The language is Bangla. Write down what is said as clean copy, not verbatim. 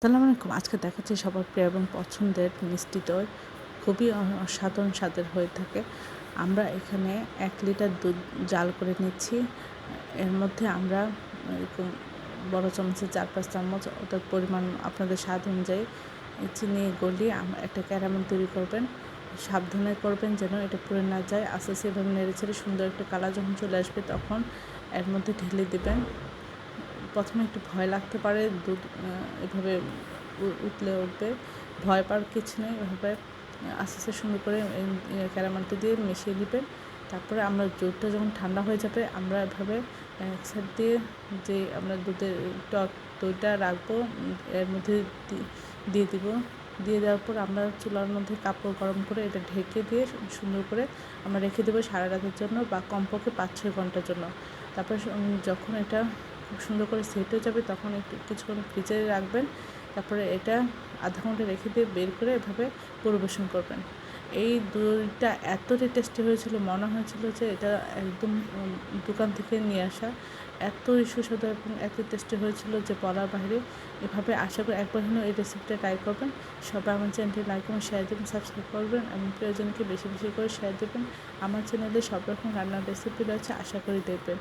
আসসালামু আলাইকুম। আজকে দেখাচ্ছি সবার প্রিয় এবং পছন্দের মিষ্টি দই। খুবই অসাধারণ স্বাদের হয়ে থাকে। আমরা এখানে ১ লিটার দুধ জাল করে নিচ্ছি। এর মধ্যে আমরা এরকম বড় চামচে ৪-৫ চামচ ওটার পরিমাণ আপনাদের স্বাদ অনুযায়ী চিনি গলিয়ে একটা ক্যারামেল তৈরি করবেন। সাবধানে করবেন যেন এটা পুড়ে না যায়। আস্তে আস্তে এভাবে নেড়েচেড়ে সুন্দর একটা কালার যখন চলে আসবে তখন এর মধ্যে ঢেলে দিবেন। প্রথমে একটু ভয় লাগতে পারে, দুধ এভাবে উতলে উঠবে, ভয় পাওয়ার কিছু নেই। এভাবে আস্তে আস্তে সুন্দর করে ক্যারামেলটা দিয়ে মিশিয়ে দিবেন। তারপরে আমরা দুধটা যখন ঠান্ডা হয়ে যাবে আমরা এভাবে এক সাইড দিয়ে যে আমরা দুধের টক দইটা রাখবো এর মধ্যে দিয়ে দিব। দিয়ে দেওয়ার পর আমরা চুলার মধ্যে কাপড় গরম করে এটা ঢেকে দিয়ে সুন্দর করে আমরা রেখে দেবো সারা রাতের জন্য বা কমপক্ষে ৫-৬ ঘন্টার জন্য। তারপর যখন এটা খুব সুন্দর করে সেট হয়ে যাবে তখন একটু কিছুক্ষণ ফ্রিজে রাখবেন। তারপরে এটা আধা ঘন্টা রেখে দিয়ে বের করে এভাবে পরিবেশন করবেন। এই দইটা এতটাই টেস্টি হয়েছিল, মনে হয়েছিল যে এটা একদম দোকান থেকে নিয়ে আসা। এতই সুস্বাদু এবং এত টেস্টি হয়েছিল যে বলার বাইরে। এভাবে আশা করি একবার হলেও এই রেসিপিটা ট্রাই করবেন। সবাই আমার চ্যানেলটি লাইক এবং শেয়ার দেবেন, সাবস্ক্রাইব করবেন এবং প্রিয়জনকে বেশি বেশি করে শেয়ার দেবেন। আমার চ্যানেলে সব রকম রান্নার রেসিপি রয়েছে, আশা করি দেখবেন।